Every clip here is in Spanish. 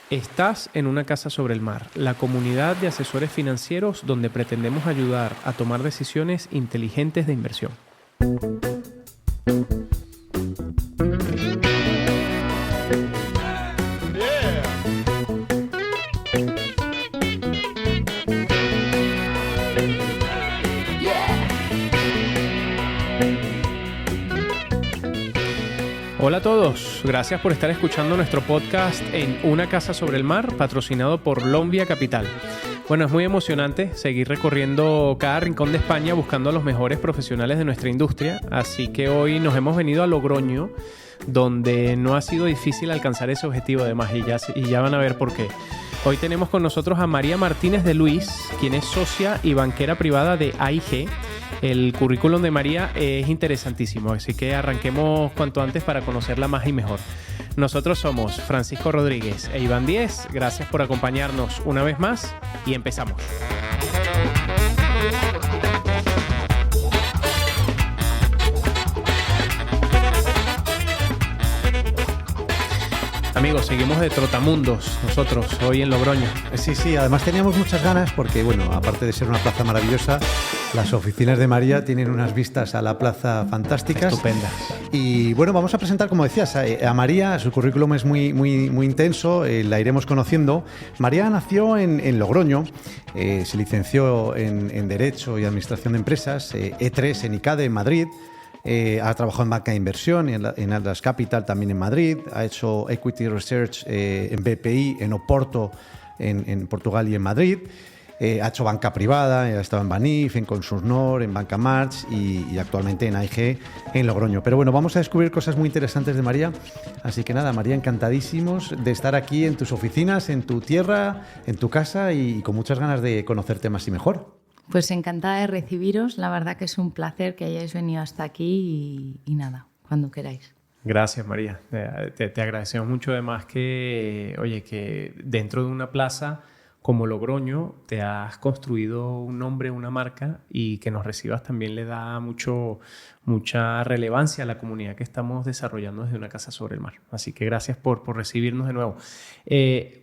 Estás en Una Casa sobre el Mar, la comunidad de asesores financieros donde pretendemos ayudar a tomar decisiones inteligentes de inversión. Hola a todos, gracias por estar escuchando nuestro podcast en Una Casa sobre el Mar, patrocinado por Lombia Capital. Bueno, es muy emocionante seguir recorriendo cada rincón de España buscando a los mejores profesionales de nuestra industria, así que hoy nos hemos venido a Logroño, donde no ha sido difícil alcanzar ese objetivo además, y ya van a ver por qué. Hoy tenemos con nosotros a María Martínez de Luis, quien es socia y banquera privada de AIG. El currículum de María es interesantísimo, así que arranquemos cuanto antes para conocerla más y mejor. Nosotros somos Francisco Rodríguez e Iván Díez. Gracias por acompañarnos una vez más y empezamos. Amigos, seguimos de trotamundos nosotros hoy en Logroño. Sí, además teníamos muchas ganas porque, bueno, aparte de ser una plaza maravillosa, las oficinas de María tienen unas vistas a la plaza fantásticas. Estupendas. Y bueno, vamos a presentar, como decías, a María. Su currículum es muy intenso, la iremos conociendo. María nació en Logroño, se licenció en Derecho y Administración de Empresas, E3 en ICADE en Madrid. Ha trabajado en banca de inversión, en Atlas Capital también en Madrid, ha hecho Equity Research en BPI, en Oporto, en Portugal y en Madrid. Ha hecho banca privada, ha estado en Banif, en Consurnor, en Banca March y actualmente en AIG en Logroño. Pero bueno, vamos a descubrir cosas muy interesantes de María. Así que nada, María, encantadísimos de estar aquí en tus oficinas, en tu tierra, en tu casa y con muchas ganas de conocerte más y mejor. Pues encantada de recibiros, la verdad que es un placer que hayáis venido hasta aquí y nada, cuando queráis. Gracias, María. Te agradecemos mucho además que dentro de una plaza como Logroño te has construido un nombre, una marca, y que nos recibas también le da mucha relevancia a la comunidad que estamos desarrollando desde Una Casa sobre el Mar. Así que gracias por recibirnos de nuevo.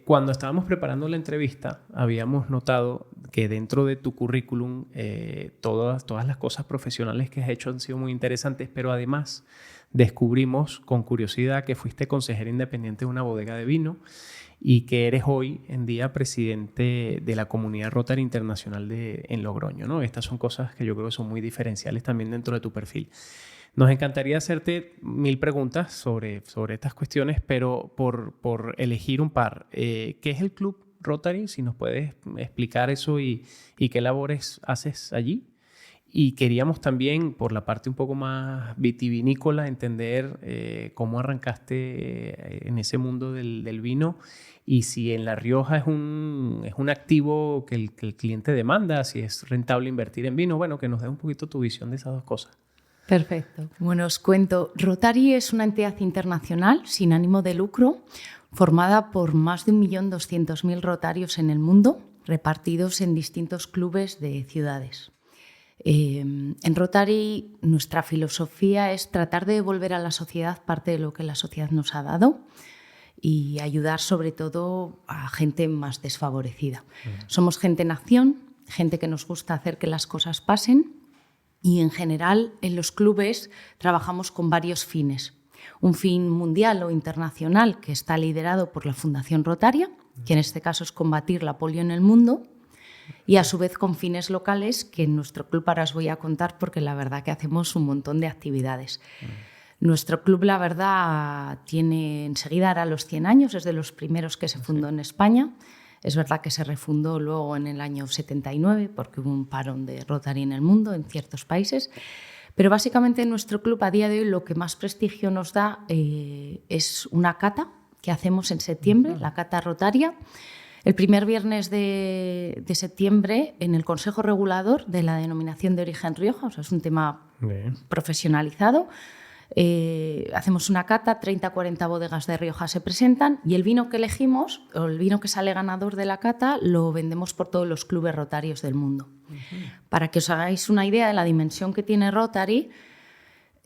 Cuando estábamos preparando la entrevista, habíamos notado que dentro de tu currículum todas las cosas profesionales que has hecho han sido muy interesantes, pero además descubrimos con curiosidad que fuiste consejera independiente de una bodega de vino y que eres hoy en día presidente de la comunidad Rotary Internacional en Logroño, ¿no? Estas son cosas que yo creo que son muy diferenciales también dentro de tu perfil. Nos encantaría hacerte 1000 preguntas sobre estas cuestiones, pero por elegir un par. ¿Qué es el Club Rotary? Si nos puedes explicar eso y qué labores haces allí. Y queríamos también, por la parte un poco más vitivinícola, entender cómo arrancaste en ese mundo del vino y si en La Rioja es un activo que el cliente demanda, si es rentable invertir en vino. Bueno, que nos dé un poquito tu visión de esas dos cosas. Perfecto. Bueno, os cuento. Rotary es una entidad internacional sin ánimo de lucro formada por más de 1.200.000 rotarios en el mundo, repartidos en distintos clubes de ciudades. En Rotary nuestra filosofía es tratar de devolver a la sociedad parte de lo que la sociedad nos ha dado y ayudar sobre todo a gente más desfavorecida. Somos gente en acción, gente que nos gusta hacer que las cosas pasen y en general en los clubes trabajamos con varios fines. Un fin mundial o internacional que está liderado por la Fundación Rotaria, que en este caso es combatir la polio en el mundo, y a su vez con fines locales que en nuestro club ahora os voy a contar porque la verdad que hacemos un montón de actividades. Nuestro club, la verdad, enseguida hará los 100 años, es de los primeros que se fundó en España. Es verdad que se refundó luego en el año 79 porque hubo un parón de Rotary en el mundo, en ciertos países. Pero básicamente nuestro club a día de hoy lo que más prestigio nos da es una cata que hacemos en septiembre, la cata rotaria. El primer viernes de septiembre, en el Consejo Regulador de la Denominación de Origen Rioja, o sea, es un tema profesionalizado, hacemos una cata, 30-40 bodegas de Rioja se presentan y el vino que elegimos, o el vino que sale ganador de la cata, lo vendemos por todos los clubes rotarios del mundo. Para que os hagáis una idea de la dimensión que tiene Rotary,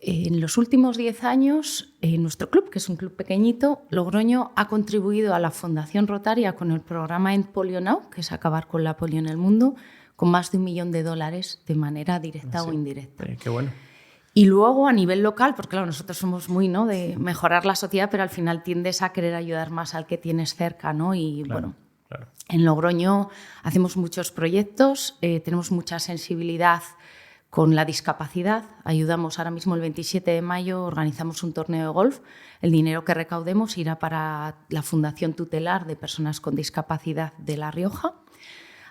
En los últimos 10 años, nuestro club, que es un club pequeñito, Logroño, ha contribuido a la Fundación Rotaria con el programa End Polio Now, que es acabar con la polio en el mundo, con más de $1 millón de manera directa o indirecta. Qué bueno. Y luego a nivel local, porque claro, nosotros somos muy, ¿no?, de mejorar la sociedad, pero al final tiendes a querer ayudar más al que tienes cerca, ¿no? Y Claro. en Logroño hacemos muchos proyectos, tenemos mucha sensibilidad con la discapacidad. Ayudamos ahora mismo el 27 de mayo, organizamos un torneo de golf. El dinero que recaudemos irá para la Fundación Tutelar de Personas con Discapacidad de La Rioja.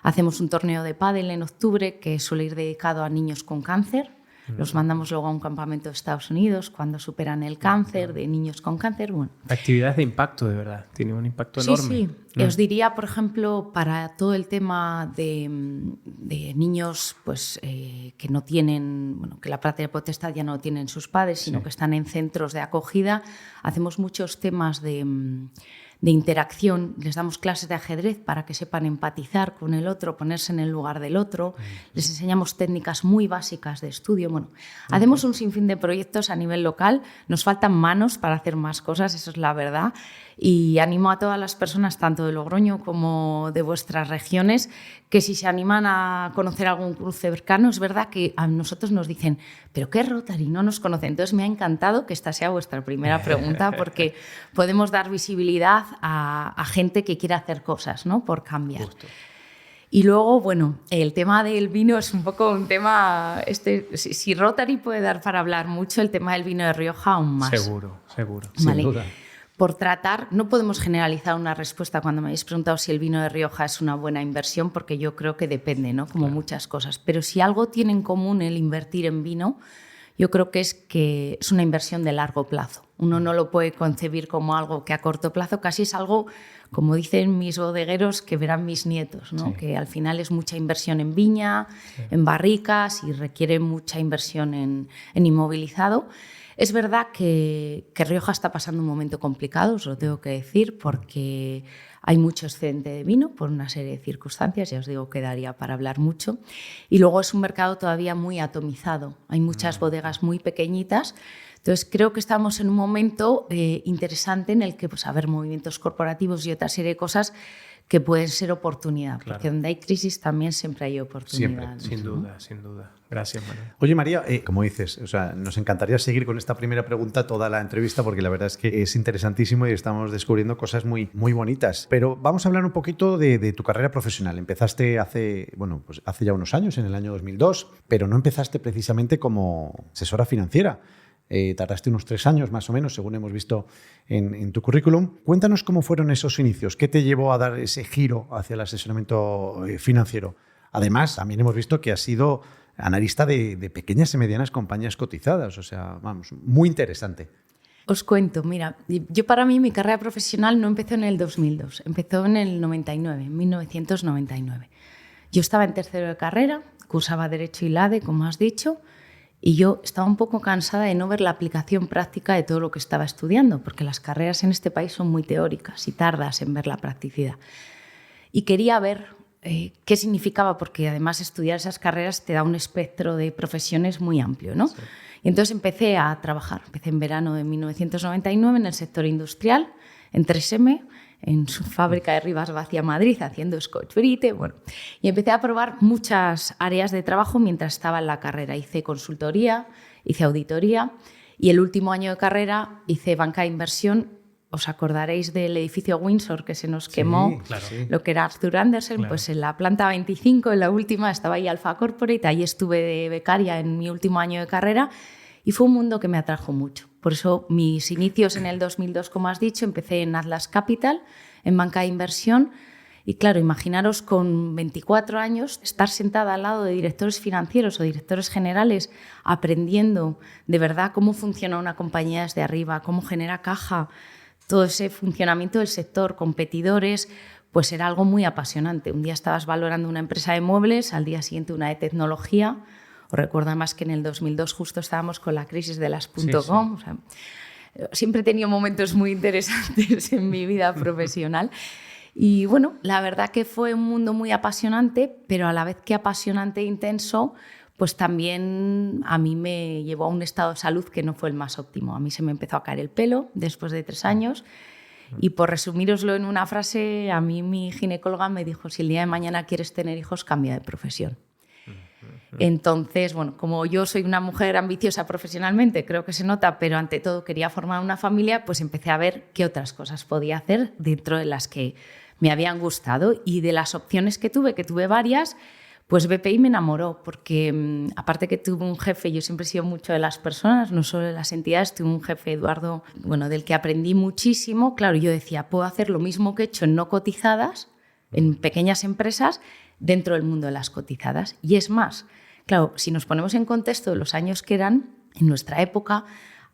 Hacemos un torneo de pádel en octubre que suele ir dedicado a niños con cáncer. Los mandamos luego a un campamento de Estados Unidos cuando superan el cáncer, de niños con cáncer. Bueno. Actividades de impacto, de verdad. Tiene un impacto enorme. Sí. Os diría, por ejemplo, para todo el tema de niños pues, que no tienen, bueno, que la patria potestad ya no tienen sus padres, sino que están en centros de acogida, hacemos muchos temas de interacción, les damos clases de ajedrez para que sepan empatizar con el otro, ponerse en el lugar del otro, les enseñamos técnicas muy básicas de estudio. Bueno, hacemos un sinfín de proyectos a nivel local, nos faltan manos para hacer más cosas, eso es la verdad, y animo a todas las personas, tanto de Logroño como de vuestras regiones, que si se animan a conocer algún club cercano, es verdad que a nosotros nos dicen, ¿pero qué es Rotary? No nos conocen. Entonces me ha encantado que esta sea vuestra primera pregunta, porque podemos dar visibilidad a gente que quiere hacer cosas, ¿no?, por cambiar. Justo. Y luego, bueno, el tema del vino es un poco un tema, si Rotary puede dar para hablar mucho, el tema del vino de Rioja aún más. Seguro. Vale. Sin duda. Por tratar, no podemos generalizar una respuesta cuando me habéis preguntado si el vino de Rioja es una buena inversión, porque yo creo que depende, ¿no?, como muchas cosas. Pero si algo tiene en común el invertir en vino, yo creo que es una inversión de largo plazo. Uno no lo puede concebir como algo que a corto plazo, casi es algo, como dicen mis bodegueros, que verán mis nietos, ¿no? Que al final es mucha inversión en viña, en barricas, y requiere mucha inversión en inmovilizado. Es verdad que Rioja está pasando un momento complicado, os lo tengo que decir, porque hay mucho excedente de vino por una serie de circunstancias, ya os digo que daría para hablar mucho. Y luego es un mercado todavía muy atomizado, hay muchas bodegas muy pequeñitas. Entonces creo que estamos en un momento interesante en el que pues, haber movimientos corporativos y otra serie de cosas que pueden ser oportunidad, porque donde hay crisis también siempre hay oportunidad. Siempre, Sin duda. Gracias, Manuel. Oye, María, como dices, o sea, nos encantaría seguir con esta primera pregunta toda la entrevista, porque la verdad es que es interesantísimo y estamos descubriendo cosas muy, muy bonitas. Pero vamos a hablar un poquito de tu carrera profesional. Empezaste hace ya unos años, en el año 2002, pero no empezaste precisamente como asesora financiera. Tardaste unos 3 años más o menos, según hemos visto en tu currículum. Cuéntanos cómo fueron esos inicios, qué te llevó a dar ese giro hacia el asesoramiento financiero. Además, también hemos visto que has sido analista de pequeñas y medianas compañías cotizadas, o sea, vamos, muy interesante. Os cuento, mira, para mí mi carrera profesional no empezó en el 2002, empezó en el 99, en 1999. Yo estaba en tercero de carrera, cursaba Derecho y LADE, como has dicho, y yo estaba un poco cansada de no ver la aplicación práctica de todo lo que estaba estudiando, porque las carreras en este país son muy teóricas y tardas en ver la practicidad. Y quería ver qué significaba, porque además estudiar esas carreras te da un espectro de profesiones muy amplio, ¿no? Sí. Y entonces empecé a trabajar. Empecé en verano de 1999 en el sector industrial, en 3M, en su fábrica de Rivas Vacia, Madrid, haciendo Scotch Brite. Bueno, y empecé a probar muchas áreas de trabajo mientras estaba en la carrera. Hice consultoría, hice auditoría y el último año de carrera hice banca de inversión. Os acordaréis del edificio Windsor que se nos quemó, claro. Lo que era Arthur Andersen, claro. Pues en la planta 25, en la última, estaba ahí Alpha Corporate, ahí estuve de becaria en mi último año de carrera y fue un mundo que me atrajo mucho. Por eso mis inicios en el 2002, como has dicho, empecé en Atlas Capital, en banca de inversión. Y claro, imaginaros con 24 años estar sentada al lado de directores financieros o directores generales aprendiendo de verdad cómo funciona una compañía desde arriba, cómo genera caja, todo ese funcionamiento del sector, competidores, pues era algo muy apasionante. Un día estabas valorando una empresa de muebles, al día siguiente una de tecnología. Os recuerdo más que en el 2002 justo estábamos con la crisis de las .com. Sí. O sea, siempre he tenido momentos muy interesantes en mi vida profesional. Y bueno, la verdad que fue un mundo muy apasionante, pero a la vez que apasionante e intenso, pues también a mí me llevó a un estado de salud que no fue el más óptimo. A mí se me empezó a caer el pelo después de 3 años. Y por resumíroslo en una frase, a mí mi ginecóloga me dijo, si el día de mañana quieres tener hijos, cambia de profesión. Entonces, bueno, como yo soy una mujer ambiciosa profesionalmente, creo que se nota, pero ante todo quería formar una familia, pues empecé a ver qué otras cosas podía hacer dentro de las que me habían gustado. Y de las opciones que tuve varias, pues BPI me enamoró, porque aparte que tuve un jefe, yo siempre he sido mucho de las personas, no solo de las entidades, tuve un jefe, Eduardo, bueno, del que aprendí muchísimo. Claro, yo decía, puedo hacer lo mismo que he hecho en no cotizadas, en pequeñas empresas, dentro del mundo de las cotizadas. Y es más, claro, si nos ponemos en contexto de los años que eran, en nuestra época,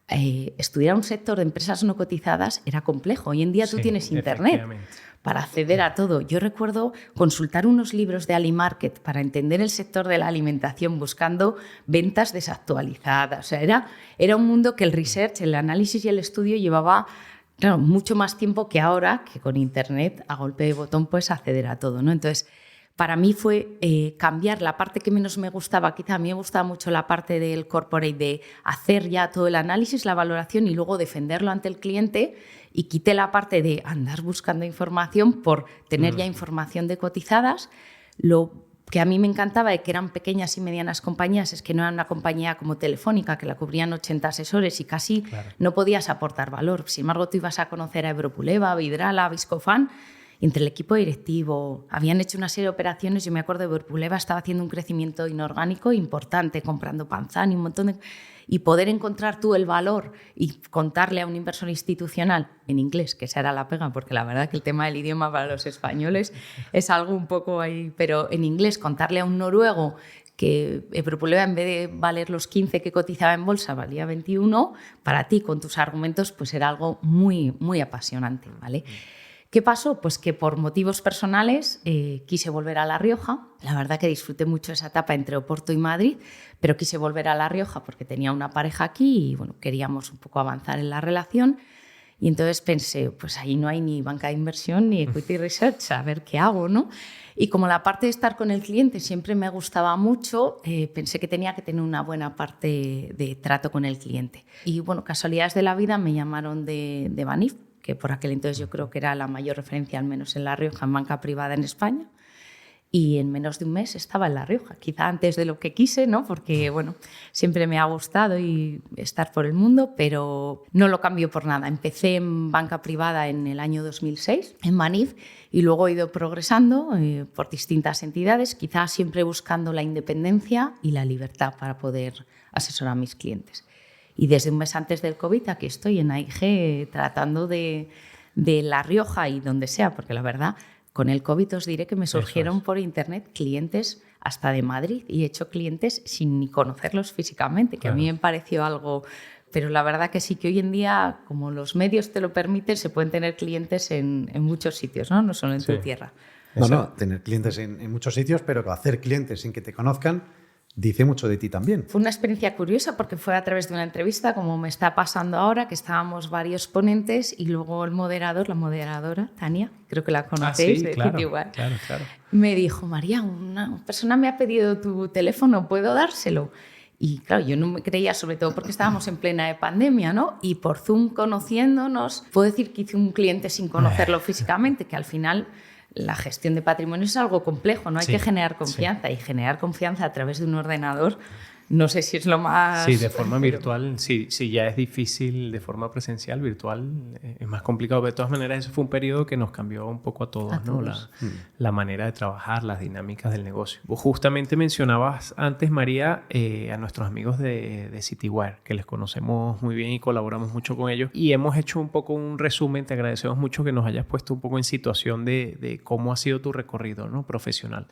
estudiar un sector de empresas no cotizadas era complejo. Hoy en día tú tienes internet para acceder a todo. Yo recuerdo consultar unos libros de AliMarket para entender el sector de la alimentación buscando ventas desactualizadas. O sea, era un mundo que el research, el análisis y el estudio llevaba, claro, mucho más tiempo que ahora, que con internet a golpe de botón puedes acceder a todo, ¿no? Entonces, para mí fue cambiar la parte que menos me gustaba. Quizá a mí me gustaba mucho la parte del corporate, de hacer ya todo el análisis, la valoración y luego defenderlo ante el cliente, y quité la parte de andar buscando información por tener ya información de cotizadas. Lo que a mí me encantaba de que eran pequeñas y medianas compañías es que no era una compañía como Telefónica, que la cubrían 80 asesores y casi no podías aportar valor. Sin embargo, tú ibas a conocer a Ebropuleva, Vidrala, Viscofan. Entre el equipo directivo habían hecho una serie de operaciones. Yo me acuerdo de Ebropuleva estaba haciendo un crecimiento inorgánico importante, comprando Panzani, un montón de... Y poder encontrar tú el valor y contarle a un inversor institucional en inglés, que esa era la pega, porque la verdad que el tema del idioma para los españoles es algo un poco ahí, pero en inglés contarle a un noruego que Ebropuleva, en vez de valer los 15 que cotizaba en bolsa, valía 21, para ti con tus argumentos pues era algo muy, muy apasionante, ¿vale? ¿Qué pasó? Pues que por motivos personales quise volver a La Rioja. La verdad que disfruté mucho esa etapa entre Oporto y Madrid, pero quise volver a La Rioja porque tenía una pareja aquí y bueno, queríamos un poco avanzar en la relación. Y entonces pensé, pues ahí no hay ni banca de inversión ni equity research, a ver qué hago, ¿no? Y como la parte de estar con el cliente siempre me gustaba mucho, pensé que tenía que tener una buena parte de trato con el cliente. Y bueno, casualidades de la vida, me llamaron de Banif, que por aquel entonces yo creo que era la mayor referencia, al menos en La Rioja, en banca privada en España. Y en menos de un mes estaba en La Rioja, quizá antes de lo que quise, ¿no? Porque bueno, siempre me ha gustado y estar por el mundo, pero no lo cambio por nada. Empecé en banca privada en el año 2006, en Banif, y luego he ido progresando por distintas entidades, quizá siempre buscando la independencia y la libertad para poder asesorar a mis clientes. Y desde un mes antes del COVID aquí estoy en AIG tratando de La Rioja y donde sea, porque la verdad, con el COVID os diré que me surgieron por internet clientes hasta de Madrid y he hecho clientes sin ni conocerlos físicamente, que a mí me pareció algo... Pero la verdad que sí, que hoy en día, como los medios te lo permiten, se pueden tener clientes en muchos sitios, ¿no? No solo en tu tierra. No, tener clientes en muchos sitios, pero hacer clientes sin que te conozcan dice mucho de ti también. Fue una experiencia curiosa porque fue a través de una entrevista, como me está pasando ahora, que estábamos varios ponentes y luego el moderador, la moderadora, Tania, creo que la conocéis, de claro, me dijo, María, una persona me ha pedido tu teléfono, ¿puedo dárselo? Y claro, yo no me creía, sobre todo porque estábamos en plena de pandemia, ¿no? Y por Zoom conociéndonos, puedo decir que hice un cliente sin conocerlo físicamente, que al final... La gestión de patrimonio es algo complejo, ¿no? Hay que generar confianza y generar confianza a través de un ordenador. No sé si es lo más... Sí, de forma virtual, sí, ya es difícil, de forma presencial, virtual es más complicado. Pero de todas maneras, eso fue un periodo que nos cambió un poco a todos, ¿no? La manera de trabajar, las dinámicas del negocio. Vos justamente mencionabas antes, María, a nuestros amigos de Citywire, que les conocemos muy bien y colaboramos mucho con ellos. Y hemos hecho un poco un resumen. Te agradecemos mucho que nos hayas puesto un poco en situación de cómo ha sido tu recorrido, ¿no? Profesional.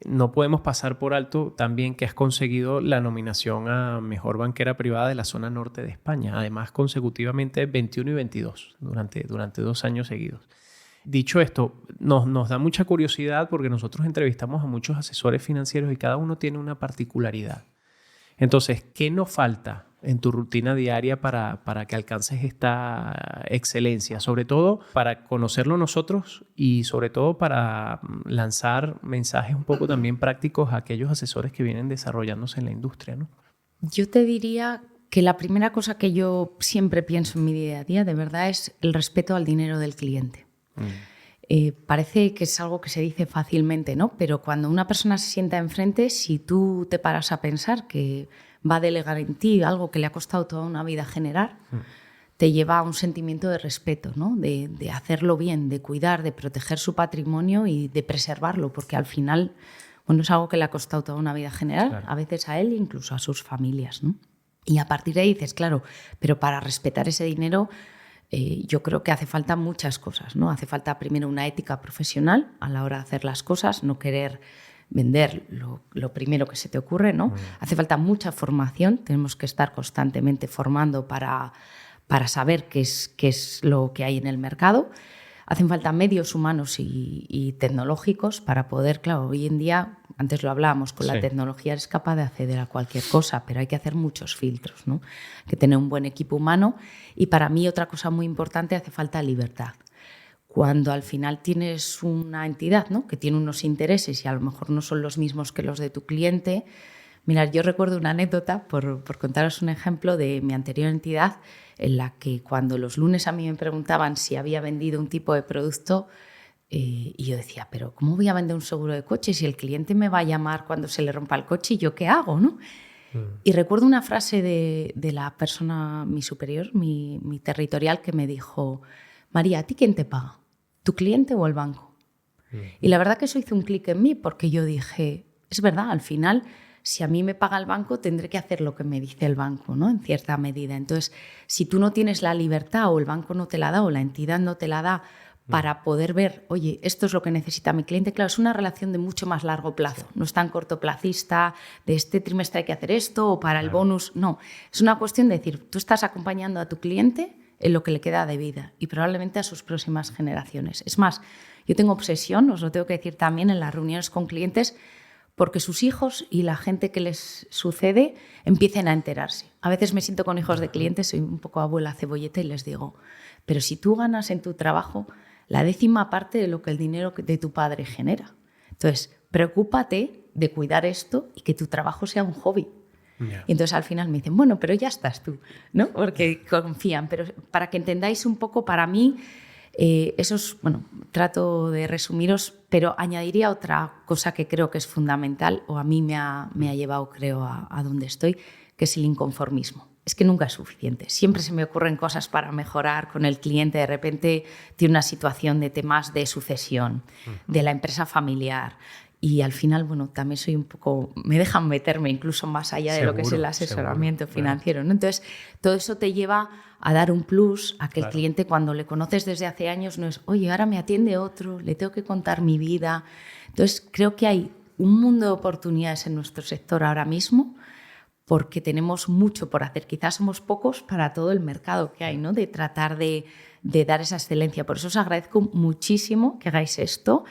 No podemos pasar por alto también que has conseguido la nominación a Mejor Banquera Privada de la zona norte de España, además consecutivamente 21 y 22 durante 2 años seguidos. Dicho esto, nos da mucha curiosidad porque nosotros entrevistamos a muchos asesores financieros y cada uno tiene una particularidad. Entonces, ¿qué nos falta en tu rutina diaria para que alcances esta excelencia? Sobre todo para conocerlo nosotros y sobre todo para lanzar mensajes un poco también prácticos a aquellos asesores que vienen desarrollándose en la industria, ¿no? Yo te diría que la primera cosa que yo siempre pienso en mi día a día, de verdad, es el respeto al dinero del cliente. Parece que es algo que se dice fácilmente, ¿no? Pero cuando una persona se sienta enfrente, si tú te paras a pensar que va a delegar en ti algo que le ha costado toda una vida generar, te lleva a un sentimiento de respeto, ¿no? De hacerlo bien, de cuidar, de proteger su patrimonio y de preservarlo, porque al final, bueno, es algo que le ha costado toda una vida generar, claro, a veces a él e incluso a sus familias, ¿no? Y a partir de ahí dices, claro, pero para respetar ese dinero yo creo que hace falta muchas cosas, ¿no? Hace falta primero una ética profesional a la hora de hacer las cosas, no querer vender lo primero que se te ocurre, ¿no? Hace falta mucha formación, tenemos que estar constantemente formando para saber qué es lo que hay en el mercado. Hacen falta medios humanos y tecnológicos para poder, claro, hoy en día, antes lo hablábamos, con la tecnología eres capaz de acceder a cualquier cosa, pero hay que hacer muchos filtros, ¿no? Hay que tener un buen equipo humano y para mí otra cosa muy importante, hace falta libertad. Cuando al final tienes una entidad, ¿no?, que tiene unos intereses y a lo mejor no son los mismos que los de tu cliente. Mirad, yo recuerdo una anécdota, por contaros un ejemplo de mi anterior entidad, en la que cuando los lunes a mí me preguntaban si había vendido un tipo de producto, y yo decía, pero ¿cómo voy a vender un seguro de coche si el cliente me va a llamar cuando se le rompa el coche y yo qué hago, ¿no? Y recuerdo una frase de la persona, mi superior, mi territorial, que me dijo, María, ¿a ti quién te paga? ¿Tu cliente o el banco? Y la verdad que eso hizo un clic en mí, porque yo dije, es verdad, al final, si a mí me paga el banco, tendré que hacer lo que me dice el banco, ¿no?, en cierta medida. Entonces, si tú no tienes la libertad o el banco no te la da o la entidad no te la da para poder ver, oye, esto es lo que necesita mi cliente, claro, es una relación de mucho más largo plazo, no es tan cortoplacista, de este trimestre hay que hacer esto o para el bonus, no. Es una cuestión de decir, tú estás acompañando a tu cliente en lo que le queda de vida y probablemente a sus próximas generaciones. Es más, yo tengo obsesión, os lo tengo que decir también en las reuniones con clientes, porque sus hijos y la gente que les sucede empiecen a enterarse. A veces me siento con hijos de clientes, soy un poco abuela cebolleta y les digo, pero si tú ganas en tu trabajo la 10ª parte de lo que el dinero de tu padre genera. Entonces, preocúpate de cuidar esto y que tu trabajo sea un hobby. Yeah. Y entonces al final me dicen, bueno, pero ya estás tú, ¿no? Porque confían. Pero para que entendáis un poco, para mí, eso es, bueno, trato de resumiros, pero añadiría otra cosa que creo que es fundamental, o a mí me ha llevado, creo, a donde estoy, que es el inconformismo. Es que nunca es suficiente. Siempre se me ocurren cosas para mejorar con el cliente. De repente tiene una situación de temas de sucesión, de la empresa familiar. Y al final, bueno, también soy un poco... Me dejan meterme incluso más allá de lo que es el asesoramiento financiero, ¿no? Entonces, todo eso te lleva a dar un plus a que el cliente, cuando le conoces desde hace años, no es, oye, ahora me atiende otro, le tengo que contar mi vida. Entonces, creo que hay un mundo de oportunidades en nuestro sector ahora mismo, porque tenemos mucho por hacer. Quizás somos pocos para todo el mercado que hay, ¿no?, de tratar de dar esa excelencia. Por eso os agradezco muchísimo que hagáis esto,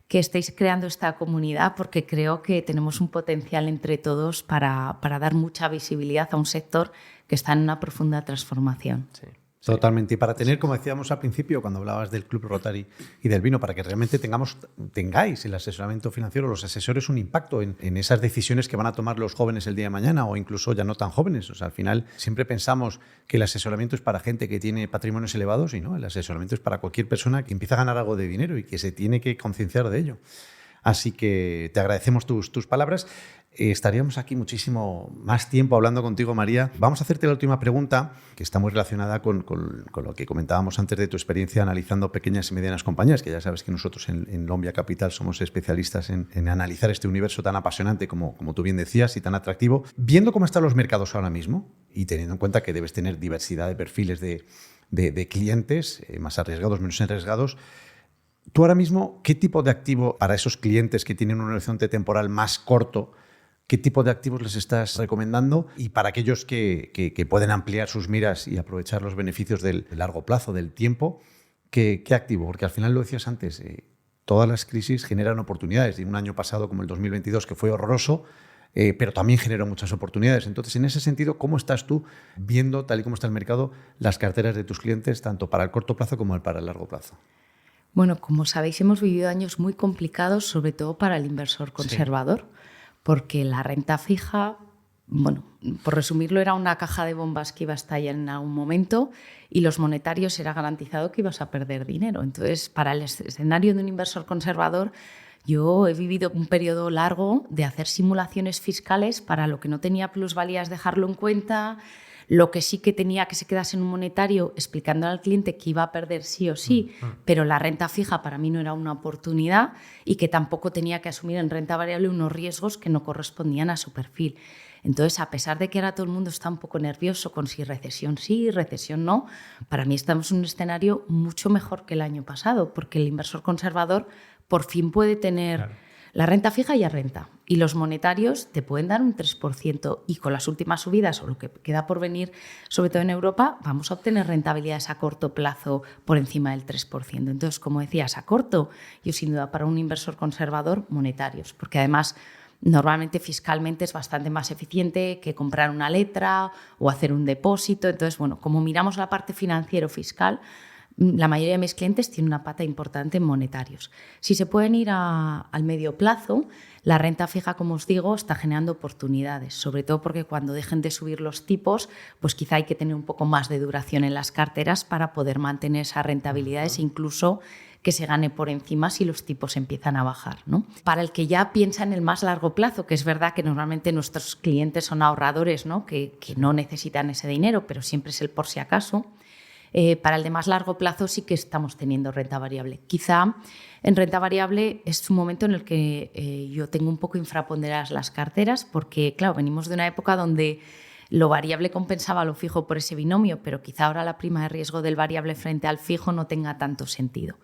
que estéis creando esta comunidad, porque creo que tenemos un potencial entre todos para dar mucha visibilidad a un sector que está en una profunda transformación. Sí. Totalmente. Y para tener, como decíamos al principio, cuando hablabas del Club Rotary y del vino, para que realmente tengáis el asesoramiento financiero, los asesores, un impacto en esas decisiones que van a tomar los jóvenes el día de mañana o incluso ya no tan jóvenes. O sea, al final siempre pensamos que el asesoramiento es para gente que tiene patrimonios elevados y no, el asesoramiento es para cualquier persona que empieza a ganar algo de dinero y que se tiene que concienciar de ello. Así que te agradecemos tus palabras. Estaríamos aquí muchísimo más tiempo hablando contigo, María. Vamos a hacerte la última pregunta, que está muy relacionada con lo que comentábamos antes de tu experiencia analizando pequeñas y medianas compañías, que ya sabes que nosotros en Lombia Capital somos especialistas en analizar este universo tan apasionante como tú bien decías y tan atractivo. Viendo cómo están los mercados ahora mismo y teniendo en cuenta que debes tener diversidad de perfiles de clientes, más arriesgados, menos arriesgados, tú ahora mismo, ¿qué tipo de activo para esos clientes que tienen un horizonte temporal más corto, qué tipo de activos les estás recomendando? Y para aquellos que pueden ampliar sus miras y aprovechar los beneficios del largo plazo, del tiempo, ¿qué activo? Porque al final lo decías antes, todas las crisis generan oportunidades. Y un año pasado como el 2022, que fue horroroso, pero también generó muchas oportunidades. Entonces, en ese sentido, ¿cómo estás tú viendo, tal y como está el mercado, las carteras de tus clientes, tanto para el corto plazo como para el largo plazo? Bueno, como sabéis, hemos vivido años muy complicados, sobre todo para el inversor conservador, porque la renta fija, bueno, por resumirlo, era una caja de bombas que iba a estallar en algún momento y los monetarios era garantizado que ibas a perder dinero. Entonces, para el escenario de un inversor conservador, yo he vivido un periodo largo de hacer simulaciones fiscales para lo que no tenía plusvalías, dejarlo en cuenta, lo que sí que tenía que se quedase en un monetario, explicando al cliente que iba a perder sí o sí, pero la renta fija para mí no era una oportunidad y que tampoco tenía que asumir en renta variable unos riesgos que no correspondían a su perfil. Entonces, a pesar de que ahora todo el mundo está un poco nervioso con si recesión sí, recesión no, para mí estamos en un escenario mucho mejor que el año pasado, porque el inversor conservador por fin puede tener la renta fija y a renta. Y los monetarios te pueden dar un 3%. Y con las últimas subidas o lo que queda por venir, sobre todo en Europa, vamos a obtener rentabilidades a corto plazo por encima del 3%. Entonces, como decías, a corto, yo sin duda para un inversor conservador, monetarios. Porque además, normalmente fiscalmente es bastante más eficiente que comprar una letra o hacer un depósito. Entonces, bueno, como miramos la parte financiero-fiscal, la mayoría de mis clientes tienen una pata importante en monetarios. Si se pueden ir al medio plazo, la renta fija, como os digo, está generando oportunidades, sobre todo porque cuando dejen de subir los tipos, pues quizá hay que tener un poco más de duración en las carteras para poder mantener esas rentabilidades e incluso que se gane por encima si los tipos empiezan a bajar, ¿no? Para el que ya piensa en el más largo plazo, que es verdad que normalmente nuestros clientes son ahorradores, ¿no? Que no necesitan ese dinero, pero siempre es el por si acaso. Para el de más largo plazo sí que estamos teniendo renta variable. Quizá en renta variable es un momento en el que yo tengo un poco infraponderadas las carteras porque, claro, venimos de una época donde lo variable compensaba lo fijo por ese binomio, pero quizá ahora la prima de riesgo del variable frente al fijo no tenga tanto sentido.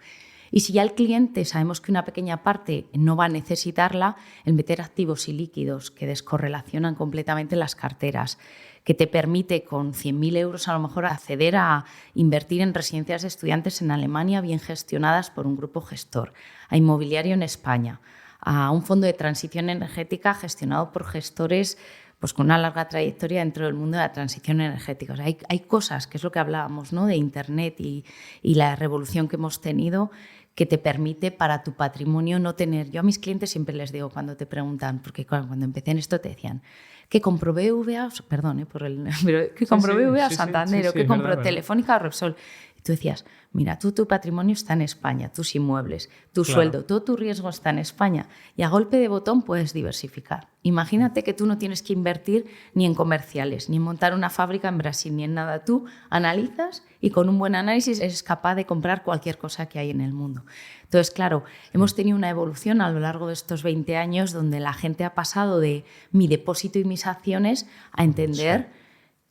Y si ya el cliente sabemos que una pequeña parte no va a necesitarla, el meter activos y líquidos que descorrelacionan completamente las carteras, que te permite con 100.000 euros a lo mejor acceder a invertir en residencias de estudiantes en Alemania bien gestionadas por un grupo gestor, a inmobiliario en España, a un fondo de transición energética gestionado por gestores pues con una larga trayectoria dentro del mundo de la transición energética. O sea, hay cosas, que es lo que hablábamos, ¿no? De Internet y la revolución que hemos tenido, que te permite para tu patrimonio no tener... Yo a mis clientes siempre les digo cuando te preguntan, porque cuando empecé en esto te decían que compró BVA, perdón, que compró BVA Santander, o que compró Telefónica o Repsol. Y tú decías, mira, tu patrimonio está en España, tus inmuebles, tu sueldo, todo tu riesgo está en España y a golpe de botón puedes diversificar. Imagínate que tú no tienes que invertir ni en comerciales, ni en montar una fábrica en Brasil, ni en nada. Tú analizas y con un buen análisis eres capaz de comprar cualquier cosa que hay en el mundo. Entonces, claro, hemos tenido una evolución a lo largo de estos 20 años donde la gente ha pasado de mi depósito y mis acciones a entender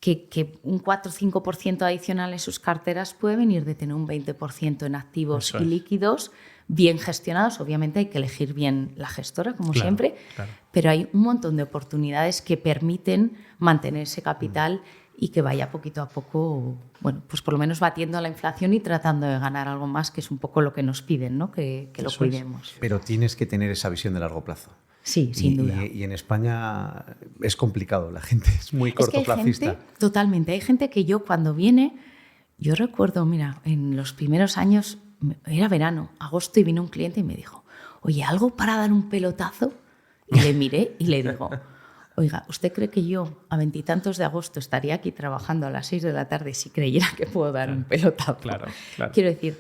que un 4 o 5% adicional en sus carteras puede venir de tener un 20% en activos y líquidos bien gestionados. Obviamente hay que elegir bien la gestora, como siempre, pero hay un montón de oportunidades que permiten mantener ese capital y que vaya poquito a poco, bueno, pues por lo menos batiendo a la inflación y tratando de ganar algo más, que es un poco lo que nos piden, ¿no? Que lo cuidemos. Pero tienes que tener esa visión de largo plazo. Sí, sin duda. Y en España es complicado, la gente es muy cortoplacista. Totalmente. Hay gente que yo cuando viene, yo recuerdo, mira, en los primeros años, era verano, agosto, y vino un cliente y me dijo, oye, ¿algo para dar un pelotazo? Y le miré y le digo, oiga, ¿usted cree que yo a 20 y tantos de agosto estaría aquí trabajando a las 6 de la tarde si creyera que puedo dar un pelotazo? Claro. Quiero decir,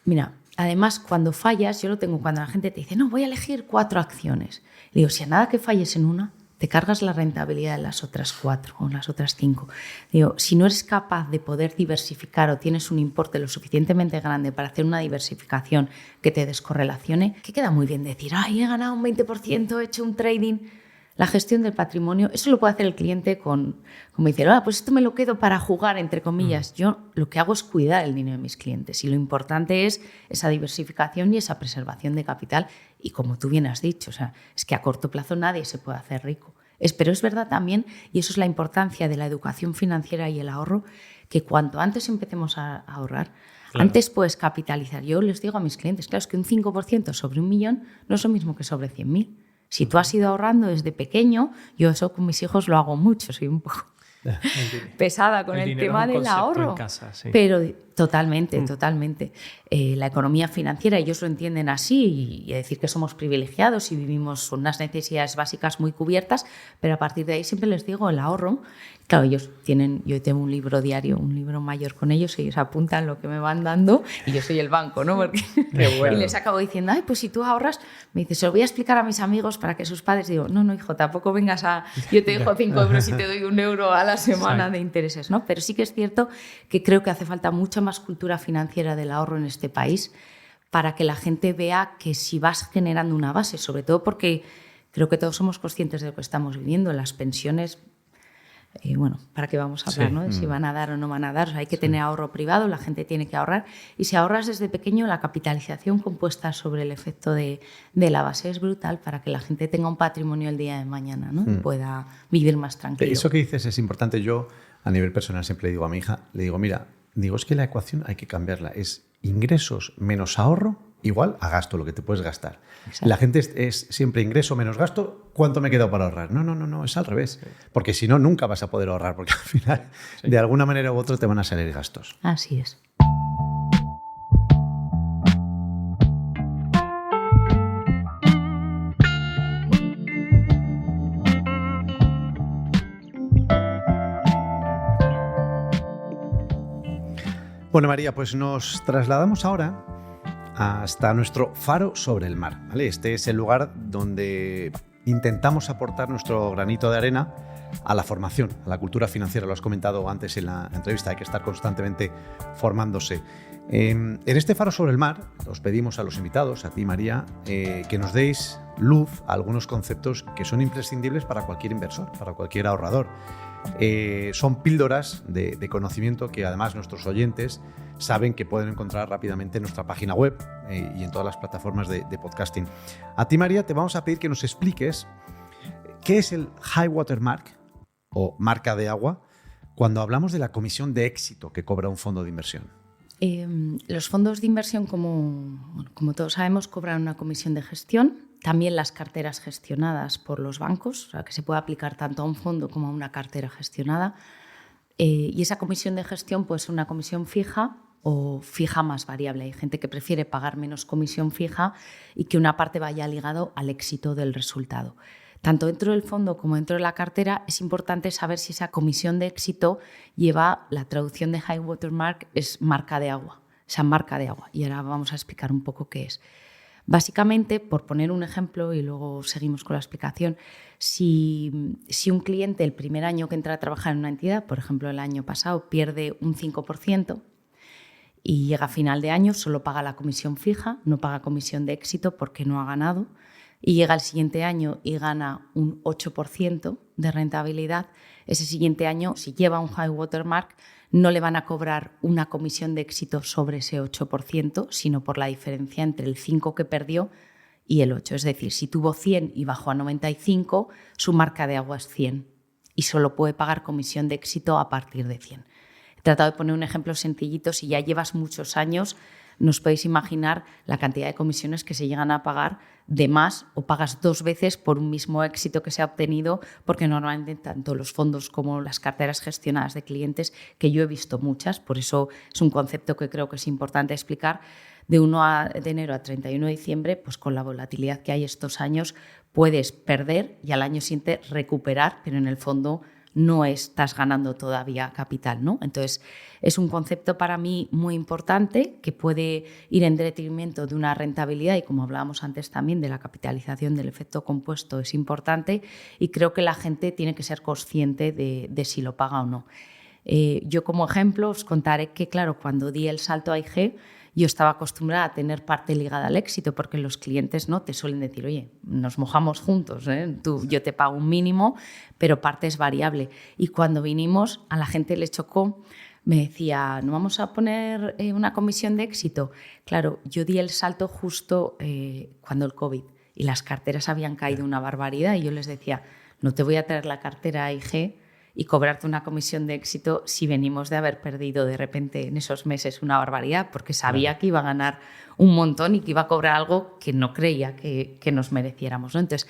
mira, además cuando fallas, yo lo tengo cuando la gente te dice, no, voy a elegir 4 acciones. Le digo, si a nada que falles en una, te cargas la rentabilidad de las otras 4 o las otras 5. Digo, si no eres capaz de poder diversificar o tienes un importe lo suficientemente grande para hacer una diversificación que te descorrelacione, que queda muy bien decir, ay, he ganado un 20%, he hecho un trading. La gestión del patrimonio, eso lo puede hacer el cliente como dice, pues esto me lo quedo para jugar, entre comillas. Yo lo que hago es cuidar el dinero de mis clientes y lo importante es esa diversificación y esa preservación de capital. Y como tú bien has dicho, o sea, es que a corto plazo nadie se puede hacer rico. Pero es verdad también, y eso es la importancia de la educación financiera y el ahorro, que cuanto antes empecemos a ahorrar, antes puedes capitalizar. Yo les digo a mis clientes, claro, es que un 5% sobre 1 millón no es lo mismo que sobre 100.000. Si tú has ido ahorrando desde pequeño, yo eso con mis hijos lo hago mucho, soy un poco pesada con el tema del ahorro. En casa, sí. Pero totalmente. La economía financiera, ellos lo entienden así, y decir que somos privilegiados y vivimos con unas necesidades básicas muy cubiertas, pero a partir de ahí siempre les digo el ahorro. Claro, yo tengo un libro diario, un libro mayor con ellos, ellos apuntan lo que me van dando y yo soy el banco, ¿no? Porque y les acabo diciendo, pues si tú ahorras, me dice, se lo voy a explicar a mis amigos para que sus padres, digo, no, hijo, tampoco vengas yo te dejo 5 euros y te doy 1 euro a la semana de intereses, ¿no? Pero sí que es cierto que creo que hace falta mucha más cultura financiera del ahorro en este país para que la gente vea que si vas generando una base, sobre todo porque creo que todos somos conscientes de lo que estamos viviendo, las pensiones. ¿Para qué vamos a hablar, ¿no? De si van a dar o no van a dar? O sea, hay que tener ahorro privado, la gente tiene que ahorrar. Y si ahorras desde pequeño, la capitalización compuesta sobre el efecto de la base es brutal para que la gente tenga un patrimonio el día de mañana, ¿no? Y pueda vivir más tranquilo. Eso que dices es importante. Yo, a nivel personal, siempre le digo a mi hija, es que la ecuación hay que cambiarla. Es ingresos menos ahorro igual a gasto, lo que te puedes gastar. Exacto. La gente es siempre ingreso menos gasto, ¿cuánto me he quedado para ahorrar? No, es al revés. Porque si no, nunca vas a poder ahorrar, porque al final, de alguna manera u otra, te van a salir gastos. Así es. Bueno, María, pues nos trasladamos ahora hasta nuestro faro sobre el mar, ¿vale? Este es el lugar donde intentamos aportar nuestro granito de arena a la formación, a la cultura financiera. Lo has comentado antes en la entrevista, hay que estar constantemente formándose. En este faro sobre el mar, os pedimos a los invitados, a ti, María, que nos deis luz a algunos conceptos que son imprescindibles para cualquier inversor, para cualquier ahorrador. Son píldoras de conocimiento que además nuestros oyentes saben que pueden encontrar rápidamente en nuestra página web y en todas las plataformas de podcasting. A ti, María, te vamos a pedir que nos expliques qué es el high water mark o marca de agua cuando hablamos de la comisión de éxito que cobra un fondo de inversión. Los fondos de inversión, como todos sabemos, cobran una comisión de gestión. También las carteras gestionadas por los bancos, o sea, que se puede aplicar tanto a un fondo como a una cartera gestionada. Y esa comisión de gestión puede ser una comisión fija o fija más variable. Hay gente que prefiere pagar menos comisión fija y que una parte vaya ligado al éxito del resultado. Tanto dentro del fondo como dentro de la cartera es importante saber si esa comisión de éxito lleva, la traducción de high water mark es marca de agua, esa marca de agua. Y ahora vamos a explicar un poco qué es. Básicamente, por poner un ejemplo y luego seguimos con la explicación, si un cliente el primer año que entra a trabajar en una entidad, por ejemplo el año pasado, pierde un 5% y llega a final de año, solo paga la comisión fija, no paga comisión de éxito porque no ha ganado, y llega el siguiente año y gana un 8% de rentabilidad, ese siguiente año, si lleva un high water mark, no le van a cobrar una comisión de éxito sobre ese 8%, sino por la diferencia entre el 5 que perdió y el 8. Es decir, si tuvo 100 y bajó a 95, su marca de agua es 100 y solo puede pagar comisión de éxito a partir de 100. He tratado de poner un ejemplo sencillito. Si ya llevas muchos años, nos podéis imaginar la cantidad de comisiones que se llegan a pagar de más o pagas 2 veces por un mismo éxito que se ha obtenido, porque normalmente tanto los fondos como las carteras gestionadas de clientes, que yo he visto muchas, por eso es un concepto que creo que es importante explicar, de 1 de enero a 31 de diciembre, pues con la volatilidad que hay estos años, puedes perder y al año siguiente recuperar, pero en el fondo no estás ganando todavía capital, ¿no? Entonces, es un concepto para mí muy importante que puede ir en detrimento de una rentabilidad y, como hablábamos antes también, de la capitalización del efecto compuesto es importante y creo que la gente tiene que ser consciente de si lo paga o no. Yo como ejemplo os contaré que, claro, cuando di el salto a IG, yo estaba acostumbrada a tener parte ligada al éxito porque los clientes no te suelen decir, oye, nos mojamos juntos, yo te pago un mínimo, pero parte es variable. Y cuando vinimos, a la gente le chocó, me decía, ¿no vamos a poner una comisión de éxito? Claro, yo di el salto justo cuando el COVID y las carteras habían caído una barbaridad y yo les decía, no te voy a traer la cartera a IG y cobrarte una comisión de éxito si venimos de haber perdido de repente en esos meses una barbaridad, porque sabía que iba a ganar un montón y que iba a cobrar algo que no creía que nos mereciéramos, ¿no? Entonces,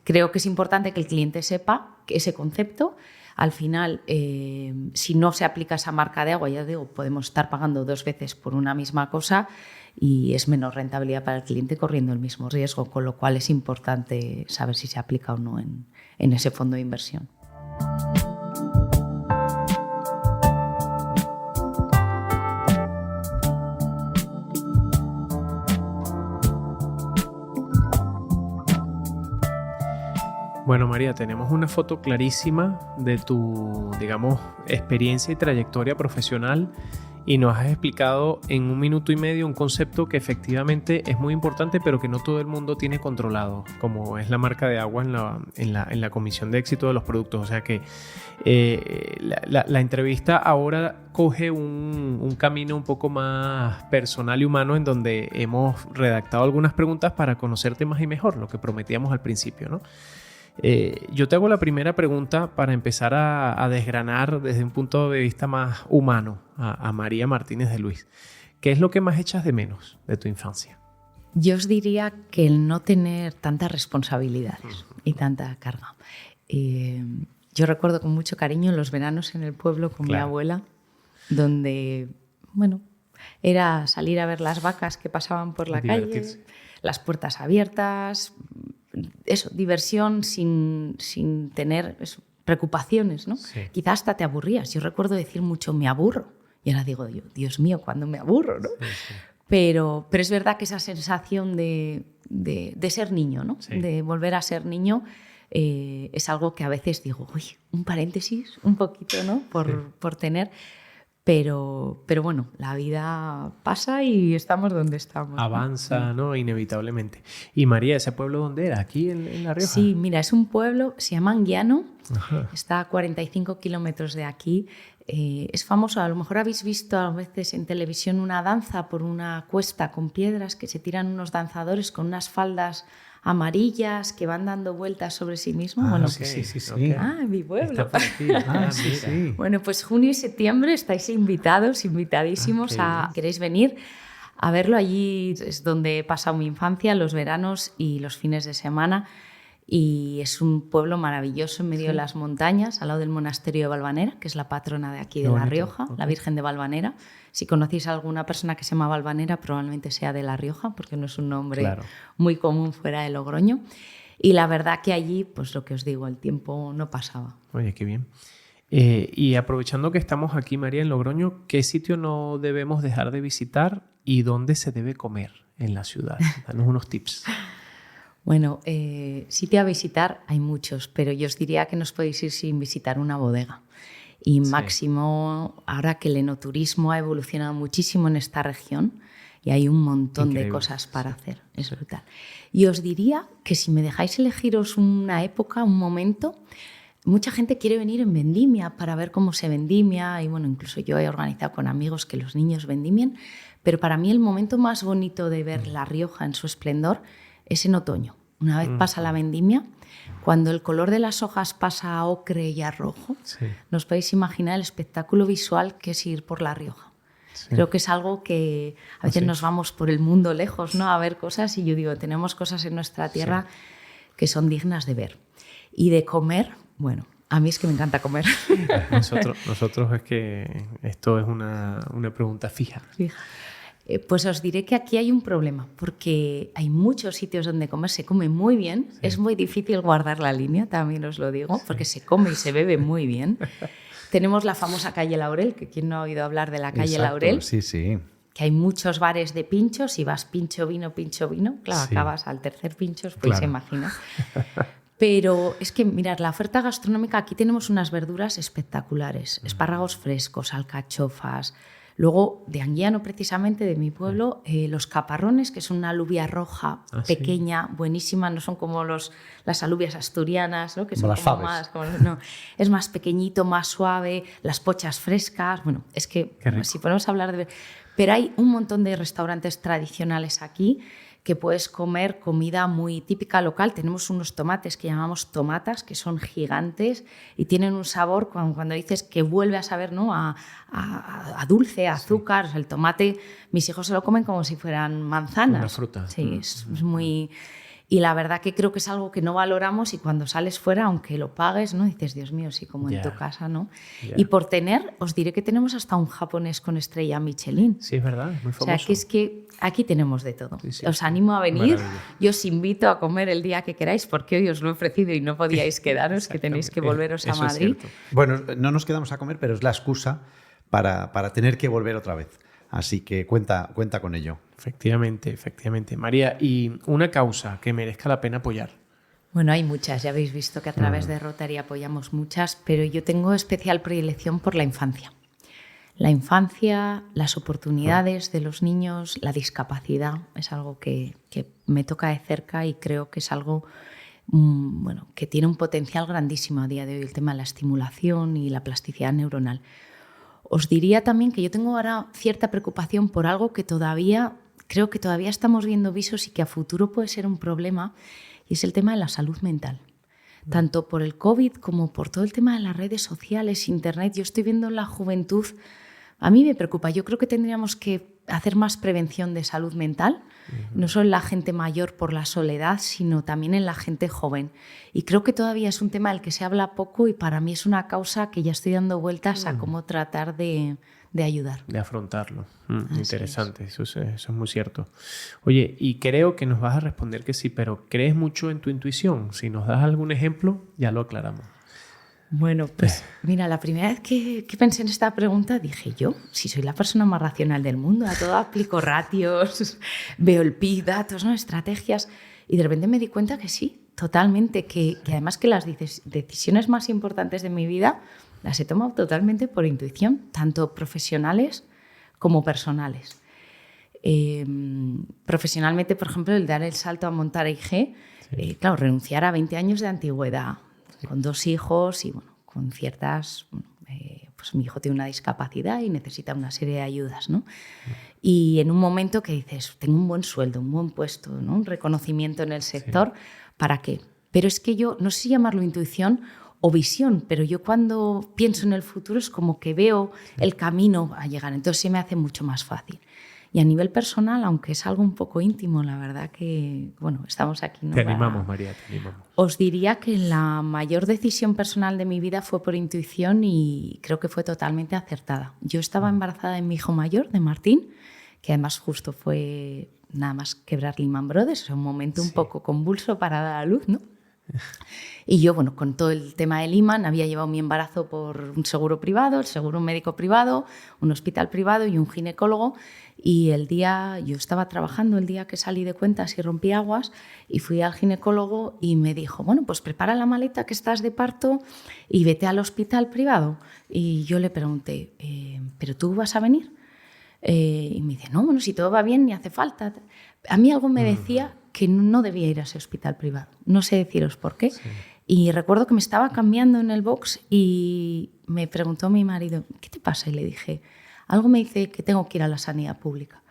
Creo que es importante que el cliente sepa que ese concepto. Al final, si no se aplica esa marca de agua, ya digo, podemos estar pagando 2 veces por una misma cosa y es menos rentabilidad para el cliente corriendo el mismo riesgo, con lo cual es importante saber si se aplica o no en ese fondo de inversión. Bueno, María, tenemos una foto clarísima de tu, digamos, experiencia y trayectoria profesional y nos has explicado en 1 minuto y medio un concepto que efectivamente es muy importante, pero que no todo el mundo tiene controlado, como es la marca de agua en la comisión de éxito de los productos. O sea que la entrevista ahora coge un camino un poco más personal y humano, en donde hemos redactado algunas preguntas para conocerte más y mejor, lo que prometíamos al principio, ¿no? Yo te hago la primera pregunta para empezar a desgranar desde un punto de vista más humano a María Martínez de Luis. ¿Qué es lo que más echas de menos de tu infancia? Yo os diría que el no tener tantas responsabilidades y tanta carga. Yo recuerdo con mucho cariño los veranos en el pueblo con mi abuela, donde, bueno, era salir a ver las vacas que pasaban por la calle, las puertas abiertas, eso, diversión sin tener preocupaciones, ¿no? Sí. Quizás hasta te aburrías. Yo recuerdo decir mucho, me aburro. Y ahora digo, Dios mío, ¿cuándo me aburro, no? Sí, sí. Pero es verdad que esa sensación de ser niño, ¿no? Sí. De volver a ser niño, es algo que a veces digo, uy, un paréntesis, un poquito, ¿no? Por tener... Pero bueno, la vida pasa y estamos donde estamos. Avanza, ¿no? Inevitablemente. Y María, ¿ese pueblo dónde era? ¿Aquí en La Rioja? Sí, mira, es un pueblo, se llama Anguiano, está a 45 kilómetros de aquí. Es famoso, a lo mejor habéis visto a veces en televisión una danza por una cuesta con piedras que se tiran unos danzadores con unas faldas amarillas que van dando vueltas sobre sí mismos. Bueno, sí. Mi pueblo. Está por aquí. Sí. Bueno, pues junio y septiembre estáis invitadísimos a... ¿Queréis venir a verlo? Allí es donde he pasado mi infancia, los veranos y los fines de semana. Y es un pueblo maravilloso en medio de las montañas, al lado del monasterio de Valvanera, que es la patrona de aquí de La Rioja, la Virgen de Valvanera. Si conocéis a alguna persona que se llama Valvanera, probablemente sea de La Rioja, porque no es un nombre muy común fuera de Logroño. Y la verdad que allí, pues lo que os digo, el tiempo no pasaba. Oye, qué bien. Y aprovechando que estamos aquí, María, en Logroño, ¿qué sitio no debemos dejar de visitar y dónde se debe comer en la ciudad? Danos unos tips. Bueno, sitio a visitar hay muchos, pero yo os diría que no os podéis ir sin visitar una bodega. Y máximo, ahora que el enoturismo ha evolucionado muchísimo en esta región y hay un montón de cosas para hacer, es brutal. Y os diría que si me dejáis elegiros una época, un momento, mucha gente quiere venir en vendimia para ver cómo se vendimia y bueno, incluso yo he organizado con amigos que los niños vendimien, pero para mí el momento más bonito de ver La Rioja en su esplendor es en otoño. Una vez pasa la vendimia, cuando el color de las hojas pasa a ocre y a rojo, no os podéis imaginar el espectáculo visual que es ir por La Rioja. Sí. Creo que es algo que a veces nos vamos por el mundo lejos, ¿no? A ver cosas y yo digo, tenemos cosas en nuestra tierra que son dignas de ver. Y de comer, bueno, a mí es que me encanta comer. Nosotros es que esto es una pregunta fija. Pues os diré que aquí hay un problema, porque hay muchos sitios donde comer, se come muy bien, es muy difícil guardar la línea, también os lo digo, porque se come y se bebe muy bien. Tenemos la famosa calle Laurel, que quién no ha oído hablar de la calle Laurel. Sí. Que hay muchos bares de pinchos y vas pincho, vino, claro, acabas al tercer pincho, os podéis imaginar. Pero es que, mirad, la oferta gastronómica, aquí tenemos unas verduras espectaculares, espárragos frescos, alcachofas. Luego, de Anguiano, precisamente, de mi pueblo, los caparrones, que son una alubia roja pequeña, buenísima, no son como las alubias asturianas, ¿no? Que son como más... no, es más pequeñito, más suave, las pochas frescas... Bueno, es que si podemos hablar de... Pero hay un montón de restaurantes tradicionales aquí que puedes comer comida muy típica local. Tenemos unos tomates que llamamos tomatas, que son gigantes y tienen un sabor, cuando dices que vuelve a saber, ¿no? a dulce, a azúcar. O sea, el tomate, mis hijos se lo comen como si fueran manzanas. Una fruta. Sí, es muy... Y la verdad que creo que es algo que no valoramos y cuando sales fuera, aunque lo pagues, ¿no? Dices, Dios mío, sí, como en tu casa, ¿no? Y por os diré que tenemos hasta un japonés con estrella Michelin. Sí, es verdad, es muy famoso. O sea, que es que aquí tenemos de todo. Sí, os animo a venir, maravilla. yo os invito a comer el día que queráis, porque hoy os lo he ofrecido y no podíais quedaros, que tenéis que volveros a Madrid. Bueno, no nos quedamos a comer, pero es la excusa para tener que volver otra vez. Así que cuenta con ello. Efectivamente. María, ¿y una causa que merezca la pena apoyar? Bueno, hay muchas, ya habéis visto que a través de Rotary apoyamos muchas, pero yo tengo especial predilección por la infancia. La infancia, las oportunidades de los niños, la discapacidad, es algo que me toca de cerca y creo que es algo que tiene un potencial grandísimo a día de hoy, el tema de la estimulación y la plasticidad neuronal. Os diría también que yo tengo ahora cierta preocupación por algo que creo que todavía estamos viendo visos y que a futuro puede ser un problema, y es el tema de la salud mental. Tanto por el COVID como por todo el tema de las redes sociales, Internet. Yo estoy viendo en la juventud, a mí me preocupa. Yo creo que tendríamos que hacer más prevención de salud mental, no solo en la gente mayor por la soledad, sino también en la gente joven. Y creo que todavía es un tema del que se habla poco y para mí es una causa que ya estoy dando vueltas a cómo tratar de ayudar. De afrontarlo. Interesante, eso es muy cierto. Oye, y creo que nos vas a responder que sí, pero ¿crees mucho en tu intuición? Si nos das algún ejemplo, ya lo aclaramos. Bueno, pues mira, la primera vez que pensé en esta pregunta dije yo, si soy la persona más racional del mundo, a todo aplico ratios, veo el PIB, datos, ¿no? Estrategias, y de repente me di cuenta que sí, totalmente, que además que las decisiones más importantes de mi vida las he tomado totalmente por intuición, tanto profesionales como personales. Profesionalmente, por ejemplo, el dar el salto a montar IG, claro, renunciar a 20 años de antigüedad, con 2 hijos y con ciertas... pues mi hijo tiene una discapacidad y necesita una serie de ayudas, ¿no? Y en un momento que dices, tengo un buen sueldo, un buen puesto, ¿no? Un reconocimiento en el sector, ¿para qué? Pero es que yo, no sé si llamarlo intuición o visión, pero yo cuando pienso en el futuro es como que veo el camino a llegar, entonces se me hace mucho más fácil. Y a nivel personal, aunque es algo un poco íntimo, la verdad que, estamos aquí. ¿No? Te animamos, María, te animamos. Os diría que la mayor decisión personal de mi vida fue por intuición y creo que fue totalmente acertada. Yo estaba embarazada de mi hijo mayor, de Martín, que además justo fue nada más quebrar Lehman Brothers, o sea, un momento un poco convulso para dar a luz, ¿no? Y yo, con todo el tema de Lehman, había llevado mi embarazo por un seguro privado, el seguro médico privado, un hospital privado y un ginecólogo. Y yo estaba trabajando el día que salí de cuentas y rompí aguas y fui al ginecólogo y me dijo, pues prepara la maleta que estás de parto y vete al hospital privado. Y yo le pregunté, ¿pero tú vas a venir? Y me dice, no, si todo va bien ni hace falta. A mí algo me decía que no debía ir a ese hospital privado. No sé deciros por qué. Sí. Y recuerdo que me estaba cambiando en el box y me preguntó mi marido, ¿qué te pasa? Y le dije, algo me dice que tengo que ir a la sanidad pública.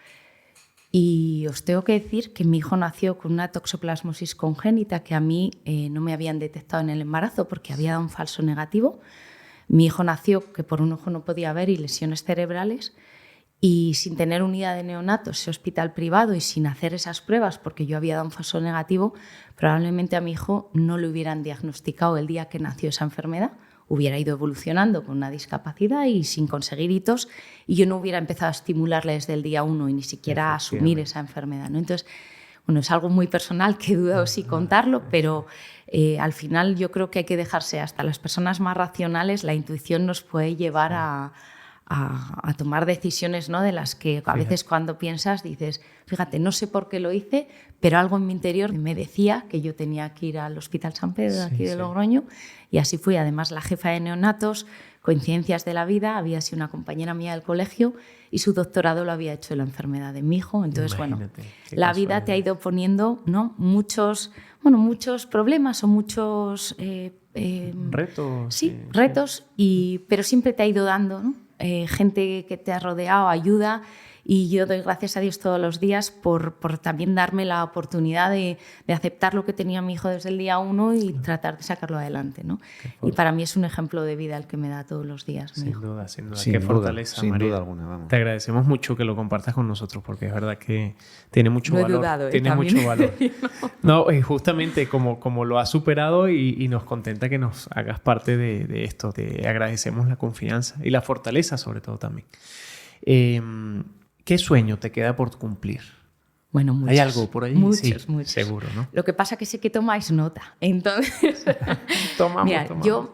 Y os tengo que decir que mi hijo nació con una toxoplasmosis congénita que a mí no me habían detectado en el embarazo porque había dado un falso negativo. Mi hijo nació que por un ojo no podía ver y lesiones cerebrales. Y sin tener unidad de neonatos, ese hospital privado y sin hacer esas pruebas, porque yo había dado un falso negativo, probablemente a mi hijo no le hubieran diagnosticado el día que nació esa enfermedad, hubiera ido evolucionando con una discapacidad y sin conseguir hitos, y yo no hubiera empezado a estimularle desde el día 1 y ni siquiera a asumir esa enfermedad, ¿no? Entonces, es algo muy personal que he dudado si contarlo, pero al final yo creo que hay que dejarse, hasta las personas más racionales, la intuición nos puede llevar a tomar decisiones, ¿no? De las que a veces cuando piensas dices, fíjate, no sé por qué lo hice, pero algo en mi interior me decía que yo tenía que ir al Hospital San Pedro de aquí de Logroño, y así fui. Además, la jefa de neonatos, coincidencias de la vida, había sido una compañera mía del colegio y su doctorado lo había hecho en la enfermedad de mi hijo. Entonces, la vida te ha ido poniendo, ¿no? muchos problemas o muchos retos. Sí, retos, pero siempre te ha ido dando, ¿no? Gente que te ha rodeado, ayuda, Y yo doy gracias a Dios todos los días por también darme la oportunidad de aceptar lo que tenía mi hijo desde el día 1 y tratar de sacarlo adelante, ¿no? Y para mí es un ejemplo de vida el que me da todos los días. Sin duda, sin duda. Sin Qué duda, fortaleza, sin María. duda alguna, vamos. Te agradecemos mucho que lo compartas con nosotros porque es verdad que tiene mucho valor. Dudado, tiene también. mucho valor. No, justamente como lo has superado y nos contenta que nos hagas parte de esto. Te agradecemos la confianza y la fortaleza sobre todo también. ¿Qué sueño te queda por cumplir? Bueno, muchos. ¿Hay algo por ahí? Muchos, Sí, muchos. seguro, ¿no? Lo que pasa que sé que tomáis nota. Entonces, Tomamos. yo,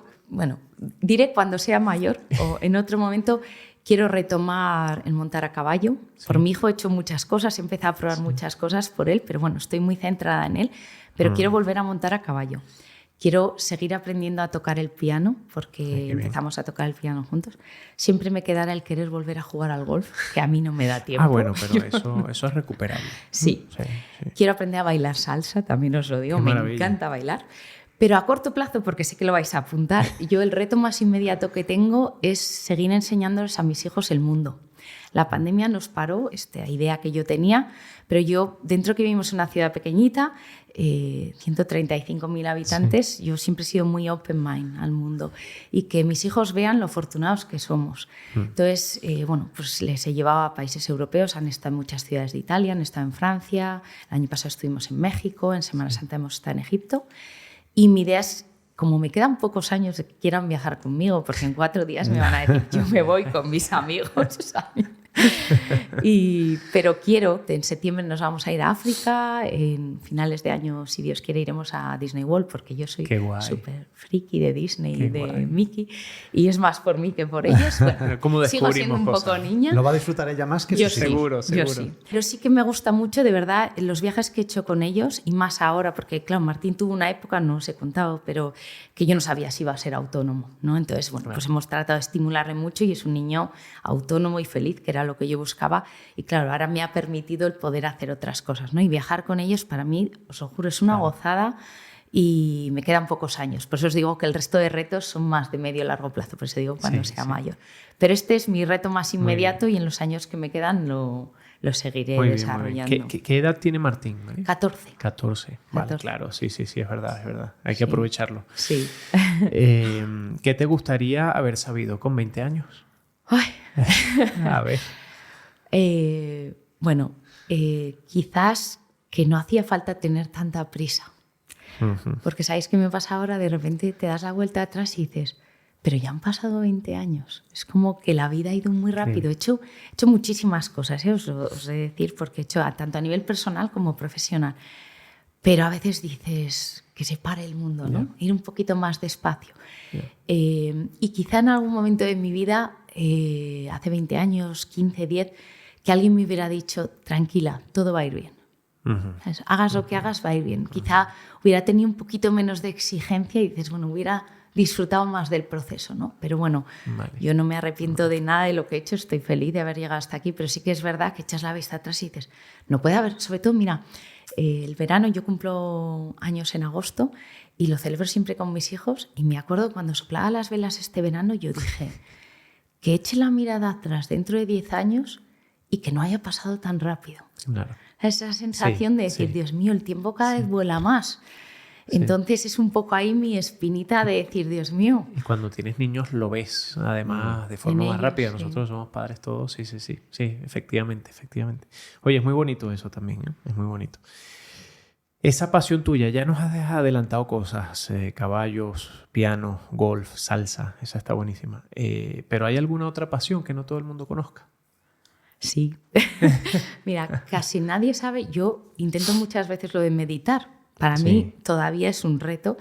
diré cuando sea mayor o en otro momento, quiero retomar el montar a caballo. Sí. Por mi hijo he hecho muchas cosas, he empezado a probar muchas cosas por él, pero bueno, estoy muy centrada en él. Pero quiero volver a montar a caballo. Quiero seguir aprendiendo a tocar el piano, porque empezamos a tocar el piano juntos. Siempre me quedará el querer volver a jugar al golf, que a mí no me da tiempo. Bueno, pero eso es recuperable. Sí. Quiero aprender a bailar salsa, también os lo digo, me encanta bailar. Pero a corto plazo, porque sé que lo vais a apuntar, yo el reto más inmediato que tengo es seguir enseñándoles a mis hijos el mundo. La pandemia nos paró esta idea que yo tenía, pero yo, dentro que vivimos en una ciudad pequeñita, 135.000 habitantes, yo siempre he sido muy open mind al mundo y que mis hijos vean lo afortunados que somos. Entonces, pues les he llevado a países europeos, han estado en muchas ciudades de Italia, han estado en Francia, el año pasado estuvimos en México, en Semana Santa hemos estado en Egipto y mi idea es, como me quedan pocos años de que quieran viajar conmigo, porque en 4 días me van a decir, yo me voy con mis amigos, ¿sabes? Pero en septiembre nos vamos a ir a África, en finales de año, si Dios quiere, iremos a Disney World, porque yo soy súper friki de Disney y de Mickey, y es más por mí que por ellos. Bueno, sigo siendo un poco niña. Lo va a disfrutar ella más que yo sus sí, seguro. Yo sí. Pero sí que me gusta mucho, de verdad, los viajes que he hecho con ellos, y más ahora, porque claro, Martín tuvo una época, no os he contado, pero que yo no sabía si iba a ser autónomo, ¿no? Entonces, pues hemos tratado de estimularle mucho y es un niño autónomo y feliz, que era lo que yo buscaba. Y claro, ahora me ha permitido el poder hacer otras cosas, ¿no? Y viajar con ellos, para mí, os lo juro, es una gozada y me quedan pocos años. Por eso os digo que el resto de retos son más de medio y largo plazo, por eso digo cuando sea mayor. Pero este es mi reto más inmediato y en los años que me quedan lo seguiré desarrollando. ¿Qué edad tiene Martín? 14. 14. Vale, claro, sí, es verdad. Hay que aprovecharlo. Sí. ¿Qué te gustaría haber sabido con 20 años? Ay. A ver. Quizás que no hacía falta tener tanta prisa. Porque ¿sabéis qué me pasa ahora? De repente te das la vuelta atrás y dices, pero ya han pasado 20 años. Es como que la vida ha ido muy rápido. He hecho muchísimas cosas, os he de decir, porque he hecho tanto a nivel personal como profesional. Pero a veces dices que se pare el mundo, ¿no? Ir un poquito más despacio. Y quizá en algún momento de mi vida, hace 20 años, 15, 10, que alguien me hubiera dicho, tranquila, todo va a ir bien. Hagas lo que hagas, va a ir bien. Quizá hubiera tenido un poquito menos de exigencia y dices, hubiera disfrutado más del proceso, ¿no? Pero bueno, yo no me arrepiento de nada de lo que he hecho, estoy feliz de haber llegado hasta aquí, pero sí que es verdad que echas la vista atrás y dices, no puede haber, sobre todo, mira, el verano, yo cumplo años en agosto y lo celebro siempre con mis hijos y me acuerdo cuando soplaba las velas este verano, yo dije, que eche la mirada atrás dentro de 10 años y que no haya pasado tan rápido. Claro. Esa sensación de decir, Dios mío, el tiempo cada vez vuela más. Entonces es un poco ahí mi espinita de decir, Dios mío. Y cuando tienes niños lo ves, además, de forma más rápida. Nosotros somos padres todos, sí, efectivamente. Oye, es muy bonito eso también, ¿eh? Es muy bonito. Esa pasión tuya, ya nos has adelantado cosas, caballos, piano, golf, salsa, esa está buenísima. Pero ¿hay alguna otra pasión que no todo el mundo conozca? Sí. Mira, casi nadie sabe, yo intento muchas veces lo de meditar. Para mí todavía es un reto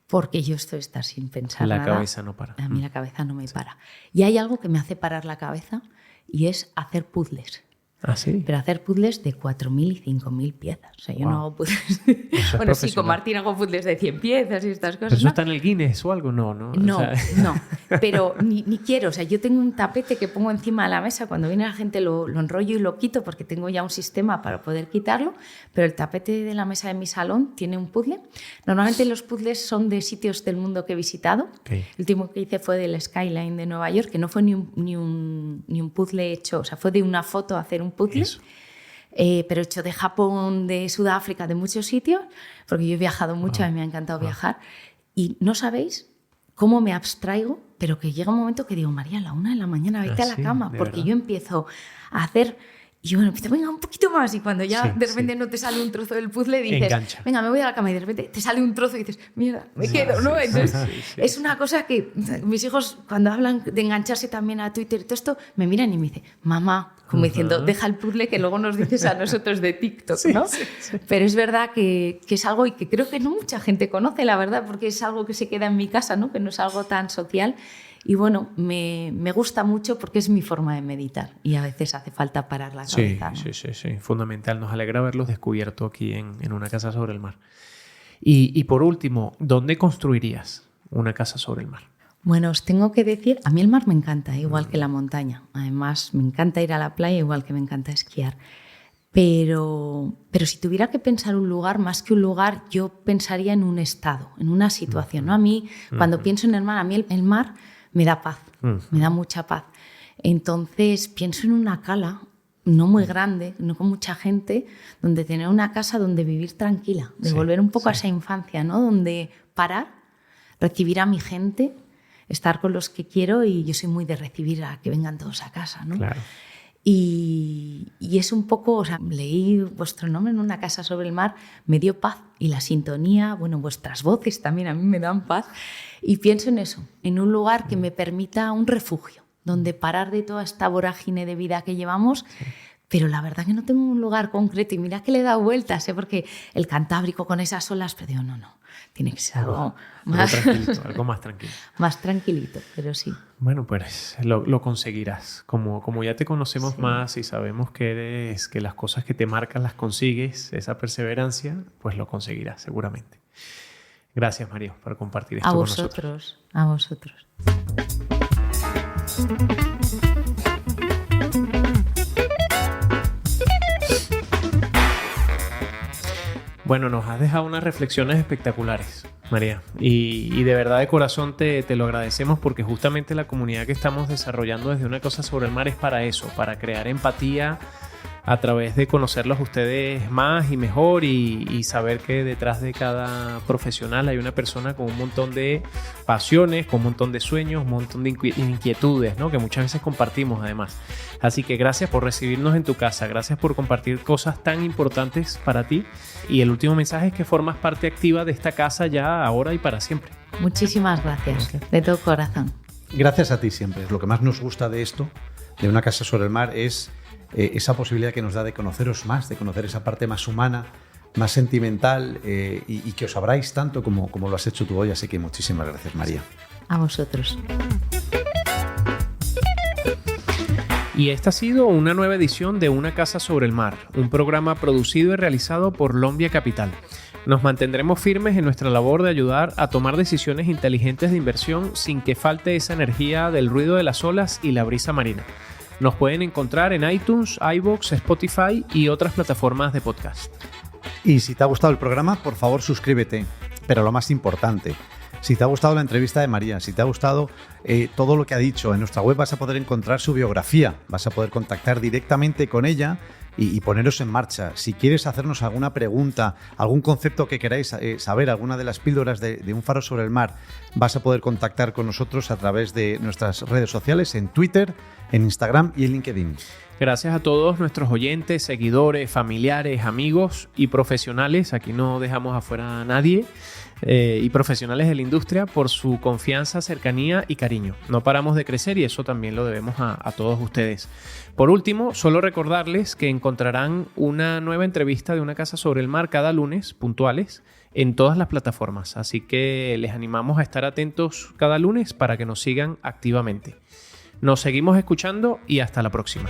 porque yo estoy estar sin pensar nada. La cabeza no para. A mí la cabeza no me para. Y hay algo que me hace parar la cabeza y es hacer puzzles. ¿Ah, sí? Pero hacer puzzles de 4.000 y 5.000 piezas. O sea, yo no hago puzzles... Bueno, sí, con Martín hago puzzles de 100 piezas y estas cosas. ¿Pero eso ¿no? está en el Guinness o algo? No. No, O sea... no, pero ni quiero. O sea, yo tengo un tapete que pongo encima de la mesa. Cuando viene la gente lo enrollo y lo quito porque tengo ya un sistema para poder quitarlo. Pero el tapete de la mesa de mi salón tiene un puzzle. Normalmente los puzzles son de sitios del mundo que he visitado. Okay. El último que hice fue del Skyline de Nueva York, que no fue ni un puzzle hecho. O sea, fue de una foto hacer un puzzle. Eso. Pero hecho de Japón, de Sudáfrica, de muchos sitios, porque yo he viajado mucho, a mí me ha encantado viajar. Y no sabéis cómo me abstraigo, pero que llega un momento que digo, María, a la 1 de la mañana, vete a la cama, porque yo empiezo a hacer... Y yo empiezo, venga, un poquito más. Y cuando ya de repente no te sale un trozo del puzzle, dices, engancha. Venga, me voy a la cama. Y de repente te sale un trozo y dices, mierda, me quedo, ¿no? Entonces, es una cosa que mis hijos, cuando hablan de engancharse también a Twitter y todo esto, me miran y me dicen, mamá, como diciendo, deja el puzzle que luego nos dices a nosotros de TikTok, ¿no? Pero es verdad que es algo y que creo que no mucha gente conoce, la verdad, porque es algo que se queda en mi casa, ¿no? Que no es algo tan social. Y bueno, me gusta mucho porque es mi forma de meditar y a veces hace falta parar la cabeza. Sí, fundamental. Nos alegra haberlos descubierto aquí en una casa sobre el mar. Y por último, ¿dónde construirías una casa sobre el mar? Bueno, os tengo que decir, a mí el mar me encanta, igual que la montaña. Además, me encanta ir a la playa, igual que me encanta esquiar. Pero si tuviera que pensar un lugar, más que un lugar, yo pensaría en un estado, en una situación, ¿no? A mí, cuando pienso en el mar, a mí el mar me da paz, me da mucha paz. Entonces pienso en una cala, no muy grande, no con mucha gente, donde tener una casa donde vivir tranquila, de volver un poco a esa infancia, ¿no? Donde parar, recibir a mi gente, estar con los que quiero, y yo soy muy de recibir a que vengan todos a casa, ¿no? Claro. Y es un poco, o sea, leí vuestro nombre en una casa sobre el mar, me dio paz, y la sintonía, bueno, vuestras voces también a mí me dan paz, y pienso en eso, en un lugar que me permita un refugio, donde parar de toda esta vorágine de vida que llevamos. Pero la verdad que no tengo un lugar concreto, y mira que le he dado vueltas, porque el Cantábrico con esas olas, pero digo, no, tiene que ser algo más tranquilito, algo más tranquilo. Más tranquilito, pero sí. Bueno, pues lo conseguirás. Como ya te conocemos más y sabemos que las cosas que te marcan las consigues, esa perseverancia, pues lo conseguirás seguramente. Gracias, María, por compartir esto con nosotros. A vosotros. Bueno, nos has dejado unas reflexiones espectaculares, María, y de verdad de corazón te lo agradecemos, porque justamente la comunidad que estamos desarrollando desde Una Casa sobre el Mar es para eso, para crear empatía a través de conocerlos ustedes más y mejor, y saber que detrás de cada profesional hay una persona con un montón de pasiones, con un montón de sueños, un montón de inquietudes, ¿no? Que muchas veces compartimos además. Así que gracias por recibirnos en tu casa, gracias por compartir cosas tan importantes para ti, y el último mensaje es que formas parte activa de esta casa ya, ahora y para siempre. Muchísimas gracias, de todo corazón. Gracias a ti siempre. Lo que más nos gusta de esto, de Una Casa sobre el Mar, es esa posibilidad que nos da de conoceros más, de conocer esa parte más humana, más sentimental, y que os abráis tanto como lo has hecho tú hoy. Así que muchísimas gracias, María. A vosotros. Y esta ha sido una nueva edición de Una Casa sobre el Mar, un programa producido y realizado por Lombia Capital. Nos mantendremos firmes en nuestra labor de ayudar a tomar decisiones inteligentes de inversión sin que falte esa energía del ruido de las olas y la brisa marina. Nos pueden encontrar en iTunes, iVoox, Spotify y otras plataformas de podcast. Y si te ha gustado el programa, por favor suscríbete. Pero lo más importante, si te ha gustado la entrevista de María, si te ha gustado todo lo que ha dicho, en nuestra web vas a poder encontrar su biografía, vas a poder contactar directamente con ella y poneros en marcha. Si quieres hacernos alguna pregunta, algún concepto que queráis saber, alguna de las píldoras de Un Faro sobre el Mar, vas a poder contactar con nosotros a través de nuestras redes sociales, en Twitter, en Instagram y en LinkedIn. Gracias a todos nuestros oyentes, seguidores, familiares, amigos y profesionales, aquí no dejamos afuera a nadie, y profesionales de la industria, por su confianza, cercanía y cariño. No paramos de crecer y eso también lo debemos a todos ustedes. Por último, solo recordarles que encontrarán una nueva entrevista de Una Casa sobre el Mar cada lunes, puntuales, en todas las plataformas. Así que les animamos a estar atentos cada lunes para que nos sigan activamente. Nos seguimos escuchando y hasta la próxima.